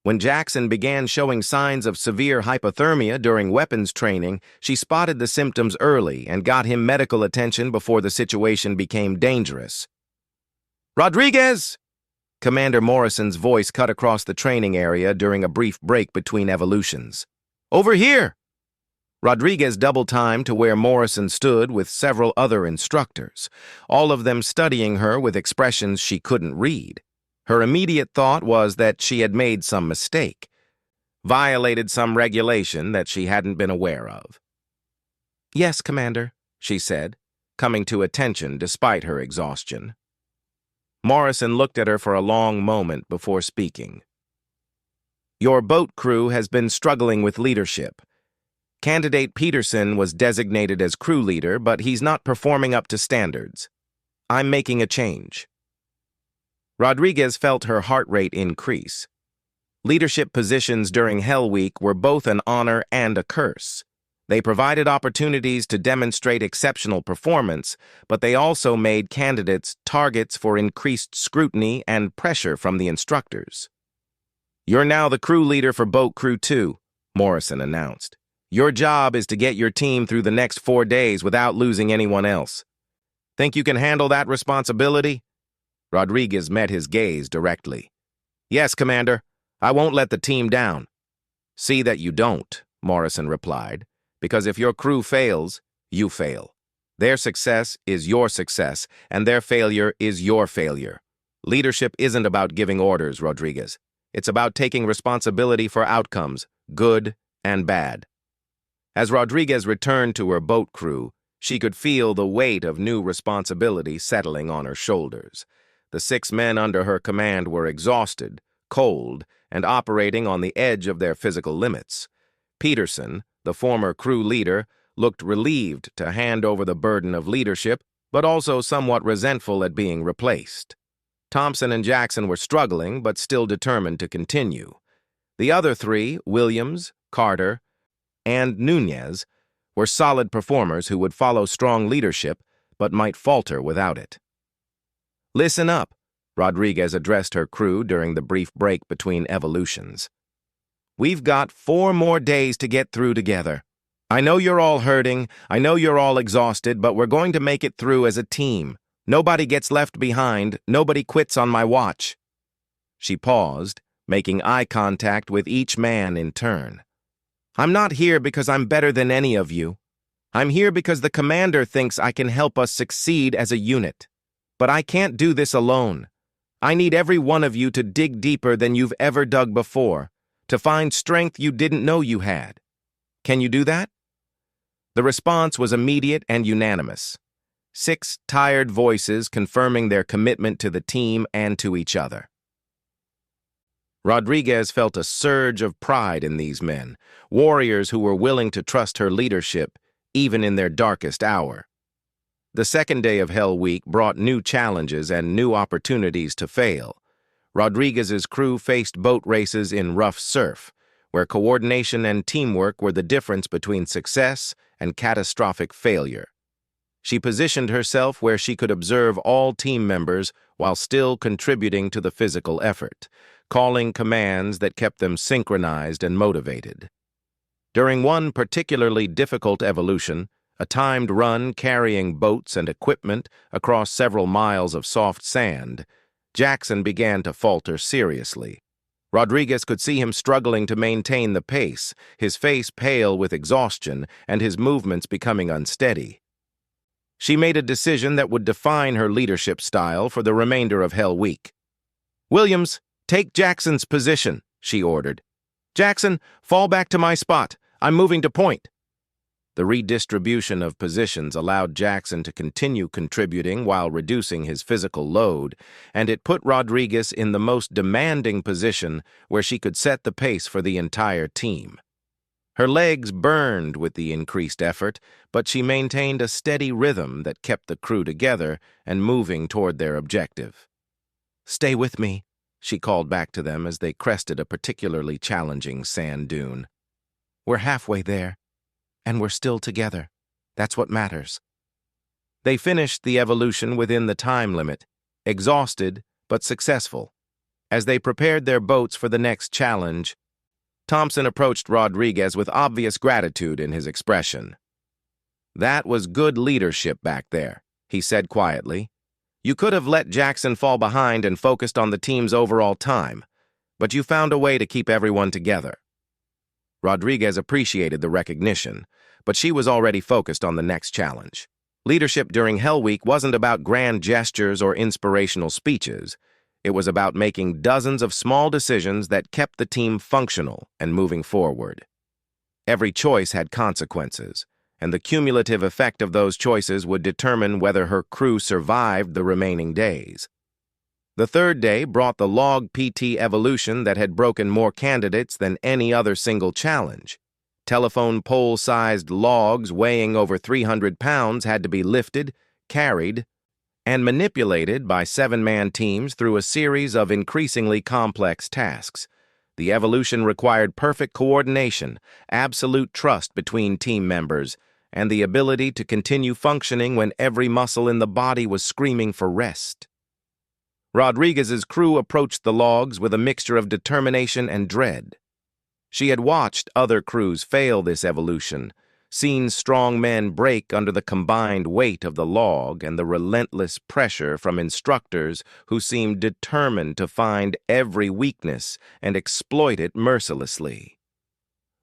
When Jackson began showing signs of severe hypothermia during weapons training, she spotted the symptoms early and got him medical attention before the situation became dangerous. "Rodriguez!" Commander Morrison's voice cut across the training area during a brief break between evolutions. "Over here!" Rodriguez double-timed to where Morrison stood with several other instructors, all of them studying her with expressions she couldn't read. Her immediate thought was that she had made some mistake, violated some regulation that she hadn't been aware of. "Yes, Commander," she said, coming to attention despite her exhaustion. Morrison looked at her for a long moment before speaking. "Your boat crew has been struggling with leadership. Candidate Peterson was designated as crew leader, but he's not performing up to standards. I'm making a change." Rodriguez felt her heart rate increase. Leadership positions during Hell Week were both an honor and a curse. They provided opportunities to demonstrate exceptional performance, but they also made candidates targets for increased scrutiny and pressure from the instructors. "You're now the crew leader for Boat Crew 2, Morrison announced. "Your job is to get your team through the next 4 days without losing anyone else. Think you can handle that responsibility?" Rodriguez met his gaze directly. "Yes, Commander. I won't let the team down." "See that you don't," Morrison replied, "because if your crew fails, you fail. Their success is your success, and their failure is your failure. Leadership isn't about giving orders, Rodriguez. It's about taking responsibility for outcomes, good and bad." As Rodriguez returned to her boat crew, she could feel the weight of new responsibility settling on her shoulders. The 6 men under her command were exhausted, cold, and operating on the edge of their physical limits. Peterson, the former crew leader, looked relieved to hand over the burden of leadership, but also somewhat resentful at being replaced. Thompson and Jackson were struggling, but still determined to continue. The other 3, Williams, Carter, and Nunez, were solid performers who would follow strong leadership, but might falter without it. "Listen up," Rodriguez addressed her crew during the brief break between evolutions. "We've got 4 more days to get through together. I know you're all hurting, I know you're all exhausted, but we're going to make it through as a team. Nobody gets left behind, nobody quits on my watch." She paused, making eye contact with each man in turn. "I'm not here because I'm better than any of you. I'm here because the commander thinks I can help us succeed as a unit. But I can't do this alone. I need every one of you to dig deeper than you've ever dug before, to find strength you didn't know you had. Can you do that?" The response was immediate and unanimous. 6 tired voices confirming their commitment to the team and to each other. Rodriguez felt a surge of pride in these men, warriors who were willing to trust her leadership, even in their darkest hour. The second day of Hell Week brought new challenges and new opportunities to fail. Rodriguez's crew faced boat races in rough surf, where coordination and teamwork were the difference between success and catastrophic failure. She positioned herself where she could observe all team members while still contributing to the physical effort, calling commands that kept them synchronized and motivated. During one particularly difficult evolution, a timed run carrying boats and equipment across several miles of soft sand, Jackson began to falter seriously. Rodriguez could see him struggling to maintain the pace, his face pale with exhaustion and his movements becoming unsteady. She made a decision that would define her leadership style for the remainder of Hell Week. "Williams, take Jackson's position," she ordered. "Jackson, fall back to my spot. I'm moving to point." The redistribution of positions allowed Jackson to continue contributing while reducing his physical load, and it put Rodriguez in the most demanding position where she could set the pace for the entire team. Her legs burned with the increased effort, but she maintained a steady rhythm that kept the crew together and moving toward their objective. "Stay with me," she called back to them as they crested a particularly challenging sand dune. "We're halfway there. And we're still together. That's what matters." They finished the evolution within the time limit, exhausted but successful. As they prepared their boats for the next challenge, Thompson approached Rodriguez with obvious gratitude in his expression. "That was good leadership back there," he said quietly. "You could have let Jackson fall behind and focused on the team's overall time, but you found a way to keep everyone together." Rodriguez appreciated the recognition, but she was already focused on the next challenge. Leadership during Hell Week wasn't about grand gestures or inspirational speeches. It was about making dozens of small decisions that kept the team functional and moving forward. Every choice had consequences, and the cumulative effect of those choices would determine whether her crew survived the remaining days. The third day brought the log PT evolution that had broken more candidates than any other single challenge. Telephone pole-sized logs weighing over 300 pounds had to be lifted, carried, and manipulated by 7-man teams through a series of increasingly complex tasks. The evolution required perfect coordination, absolute trust between team members, and the ability to continue functioning when every muscle in the body was screaming for rest. Rodriguez's crew approached the logs with a mixture of determination and dread. She had watched other crews fail this evolution, seen strong men break under the combined weight of the log and the relentless pressure from instructors who seemed determined to find every weakness and exploit it mercilessly.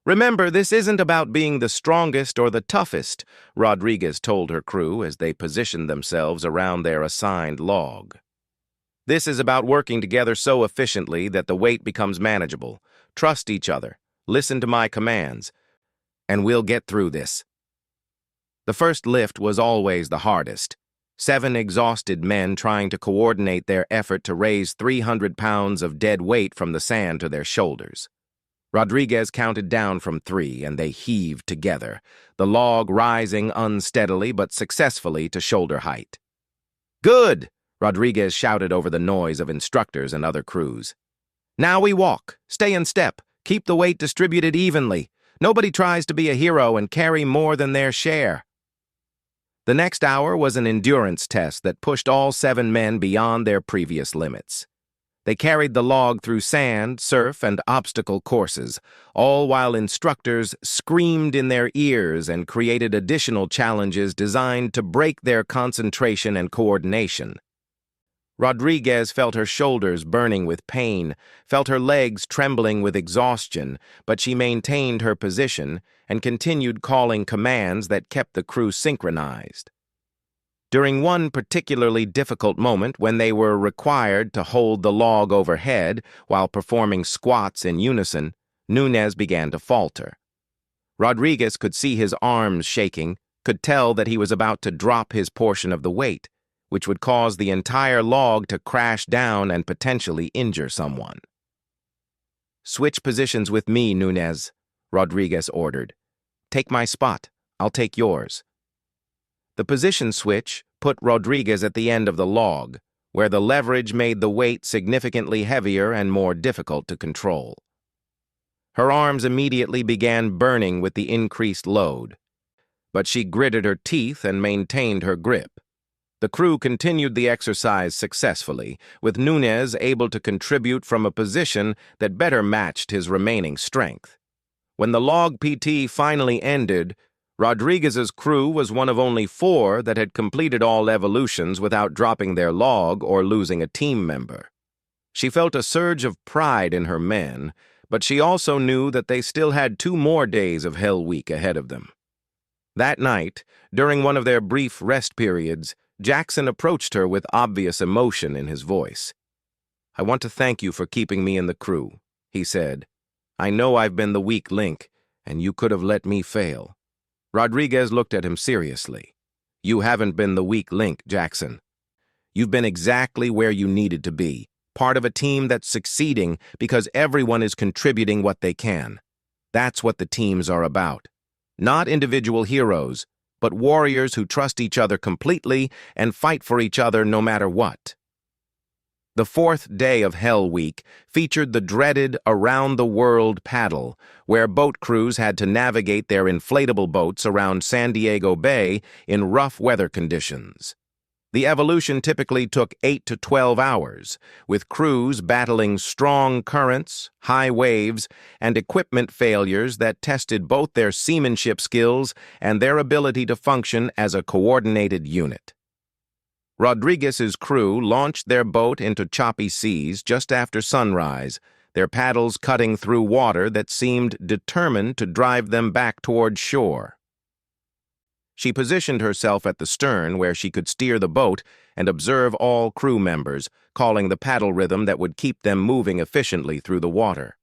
"Remember, this isn't about being the strongest or the toughest," Rodriguez told her crew as they positioned themselves around their assigned log. "This is about working together so efficiently that the weight becomes manageable. Trust each other, listen to my commands, and we'll get through this." The first lift was always the hardest. 7 exhausted men trying to coordinate their effort to raise 300 pounds of dead weight from the sand to their shoulders. Rodriguez counted down from 3, and they heaved together, the log rising unsteadily but successfully to shoulder height. "Good!" Rodriguez shouted over the noise of instructors and other crews. "Now we walk. Stay in step. Keep the weight distributed evenly. Nobody tries to be a hero and carry more than their share." The next hour was an endurance test that pushed all 7 men beyond their previous limits. They carried the log through sand, surf, and obstacle courses, all while instructors screamed in their ears and created additional challenges designed to break their concentration and coordination. Rodriguez felt her shoulders burning with pain, felt her legs trembling with exhaustion, but she maintained her position and continued calling commands that kept the crew synchronized. During one particularly difficult moment when they were required to hold the log overhead while performing squats in unison, Nunez began to falter. Rodriguez could see his arms shaking, could tell that he was about to drop his portion of the weight, which would cause the entire log to crash down and potentially injure someone. "Switch positions with me, Nunez," Rodriguez ordered. "Take my spot. I'll take yours." The position switch put Rodriguez at the end of the log, where the leverage made the weight significantly heavier and more difficult to control. Her arms immediately began burning with the increased load, but she gritted her teeth and maintained her grip. The crew continued the exercise successfully, with Nunez able to contribute from a position that better matched his remaining strength. When the log PT finally ended, Rodriguez's crew was one of only 4 that had completed all evolutions without dropping their log or losing a team member. She felt a surge of pride in her men, but she also knew that they still had 2 more days of Hell Week ahead of them. That night, during one of their brief rest periods, Jackson approached her with obvious emotion in his voice. "I want to thank you for keeping me in the crew," he said. "I know I've been the weak link, and you could have let me fail." Rodriguez looked at him seriously. "You haven't been the weak link, Jackson. You've been exactly where you needed to be, part of a team that's succeeding because everyone is contributing what they can. That's what the teams are about. Not individual heroes, but warriors who trust each other completely and fight for each other no matter what." The fourth day of Hell Week featured the dreaded around-the-world paddle, where boat crews had to navigate their inflatable boats around San Diego Bay in rough weather conditions. The evolution typically took 8 to 12 hours, with crews battling strong currents, high waves, and equipment failures that tested both their seamanship skills and their ability to function as a coordinated unit. Rodriguez's crew launched their boat into choppy seas just after sunrise, their paddles cutting through water that seemed determined to drive them back toward shore. She positioned herself at the stern where she could steer the boat and observe all crew members, calling the paddle rhythm that would keep them moving efficiently through the water.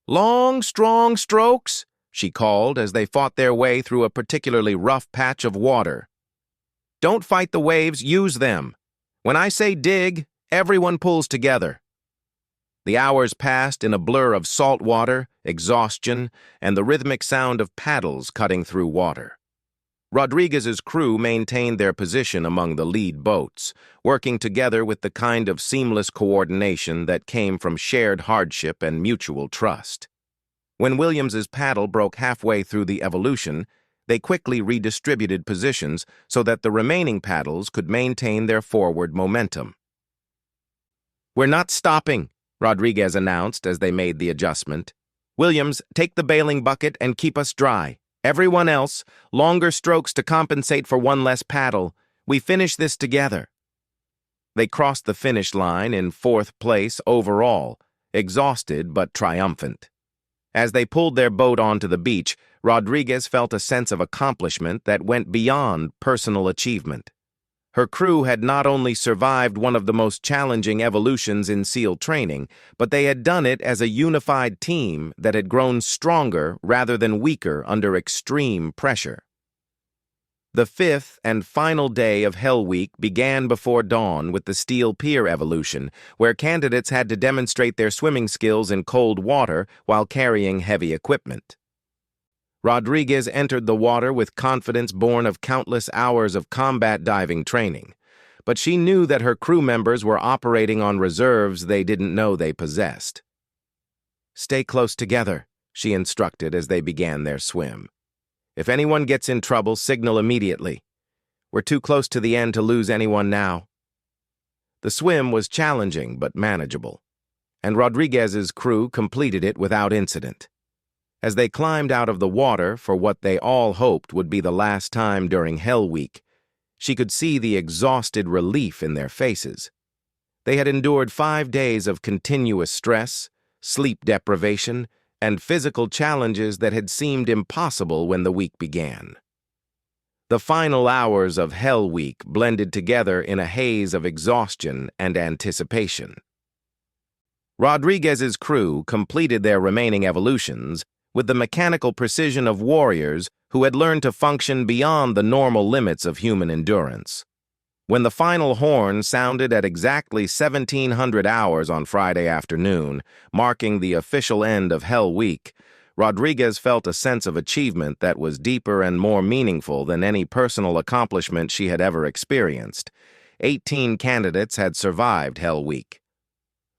"Long, strong strokes," she called as they fought their way through a particularly rough patch of water. "Don't fight the waves, use them. When I say dig, everyone pulls together." The hours passed in a blur of salt water, exhaustion, and the rhythmic sound of paddles cutting through water. Rodriguez's crew maintained their position among the lead boats, working together with the kind of seamless coordination that came from shared hardship and mutual trust. When Williams's paddle broke halfway through the evolution, they quickly redistributed positions so that the remaining paddles could maintain their forward momentum. "We're not stopping," Rodriguez announced as they made the adjustment. "Williams, take the bailing bucket and keep us dry. Everyone else, longer strokes to compensate for one less paddle. We finish this together." They crossed the finish line in fourth place overall, exhausted but triumphant. As they pulled their boat onto the beach, Rodriguez felt a sense of accomplishment that went beyond personal achievement. Her crew had not only survived one of the most challenging evolutions in SEAL training, but they had done it as a unified team that had grown stronger rather than weaker under extreme pressure. The fifth and final day of Hell Week began before dawn with the Steel Pier evolution, where candidates had to demonstrate their swimming skills in cold water while carrying heavy equipment. Rodriguez entered the water with confidence born of countless hours of combat diving training, but she knew that her crew members were operating on reserves they didn't know they possessed. "Stay close together," she instructed as they began their swim. "If anyone gets in trouble, signal immediately. We're too close to the end to lose anyone now." The swim was challenging but manageable, and Rodriguez's crew completed it without incident. As they climbed out of the water for what they all hoped would be the last time during Hell Week, she could see the exhausted relief in their faces. They had endured 5 days of continuous stress, sleep deprivation, and physical challenges that had seemed impossible when the week began. The final hours of Hell Week blended together in a haze of exhaustion and anticipation. Rodriguez's crew completed their remaining evolutions with the mechanical precision of warriors who had learned to function beyond the normal limits of human endurance. When the final horn sounded at exactly 1700 hours on Friday afternoon, marking the official end of Hell Week, Rodriguez felt a sense of achievement that was deeper and more meaningful than any personal accomplishment she had ever experienced. 18 candidates had survived Hell Week.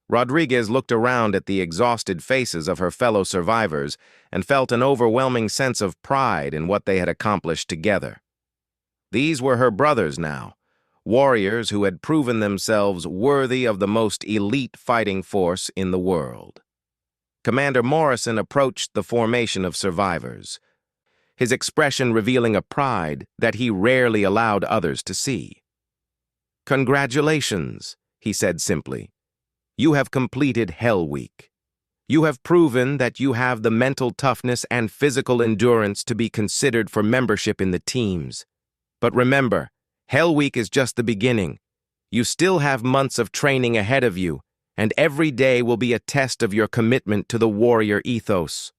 Rodriguez looked around at the exhausted faces of her fellow survivors and felt an overwhelming sense of pride in what they had accomplished together. These were her brothers now, warriors who had proven themselves worthy of the most elite fighting force in the world. Commander Morrison approached the formation of survivors, his expression revealing a pride that he rarely allowed others to see. "Congratulations," he said simply. "You have completed Hell Week. You have proven that you have the mental toughness and physical endurance to be considered for membership in the teams. But remember, Hell Week is just the beginning. You still have months of training ahead of you, and every day will be a test of your commitment to the warrior ethos.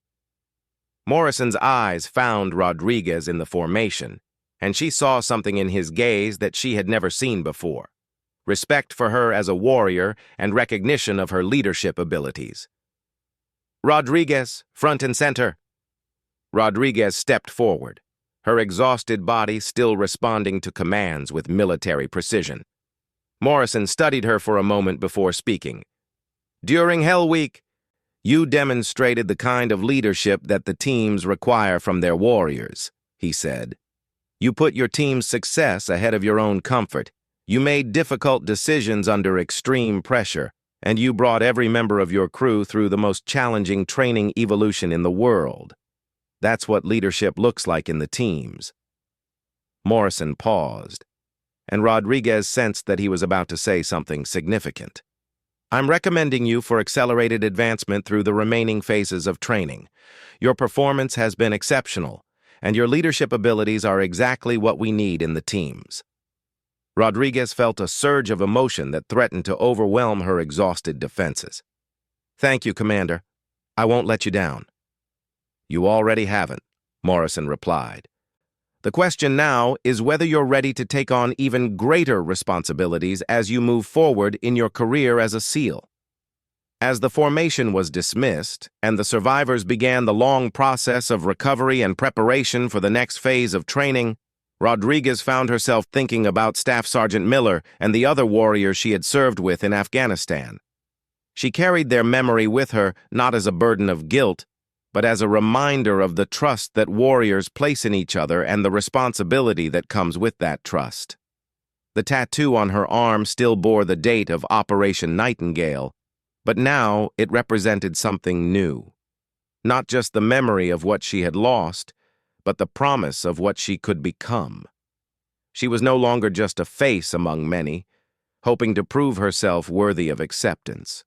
Morrison's eyes found Rodriguez in the formation, and she saw something in his gaze that she had never seen before: respect for her as a warrior and recognition of her leadership abilities. "Rodriguez, front and center." Rodriguez stepped forward, her exhausted body still responding to commands with military precision. Morrison studied her for a moment before speaking. "During Hell Week, you demonstrated the kind of leadership that the teams require from their warriors," he said. "You put your team's success ahead of your own comfort. You made difficult decisions under extreme pressure, and you brought every member of your crew through the most challenging training evolution in the world. That's what leadership looks like in the teams." Morrison paused, and Rodriguez sensed that he was about to say something significant. "I'm recommending you for accelerated advancement through the remaining phases of training. Your performance has been exceptional, and your leadership abilities are exactly what we need in the teams." Rodriguez felt a surge of emotion that threatened to overwhelm her exhausted defenses. "Thank you, Commander. I won't let you down." "You already haven't," Morrison replied. "The question now is whether you're ready to take on even greater responsibilities as you move forward in your career as a SEAL." As the formation was dismissed and the survivors began the long process of recovery and preparation for the next phase of training, Rodriguez found herself thinking about Staff Sergeant Miller and the other warriors she had served with in Afghanistan. She carried their memory with her not as a burden of guilt, but as a reminder of the trust that warriors place in each other and the responsibility that comes with that trust. The tattoo on her arm still bore the date of Operation Nightingale, but now it represented something new. Not just the memory of what she had lost, but the promise of what she could become. She was no longer just a face among many, hoping to prove herself worthy of acceptance.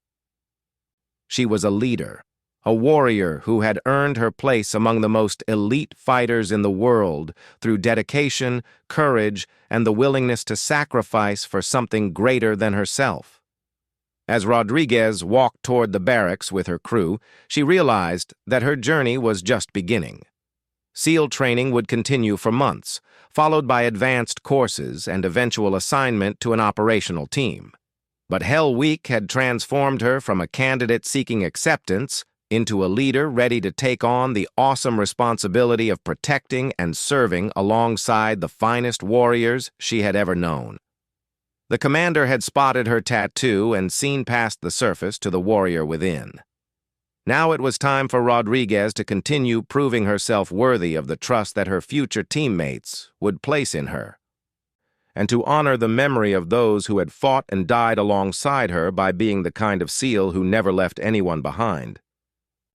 She was a leader, a warrior who had earned her place among the most elite fighters in the world through dedication, courage, and the willingness to sacrifice for something greater than herself. As Rodriguez walked toward the barracks with her crew, she realized that her journey was just beginning. SEAL training would continue for months, followed by advanced courses and eventual assignment to an operational team. But Hell Week had transformed her from a candidate seeking acceptance into a leader ready to take on the awesome responsibility of protecting and serving alongside the finest warriors she had ever known. The commander had spotted her tattoo and seen past the surface to the warrior within. Now it was time for Rodriguez to continue proving herself worthy of the trust that her future teammates would place in her, and to honor the memory of those who had fought and died alongside her by being the kind of SEAL who never left anyone behind.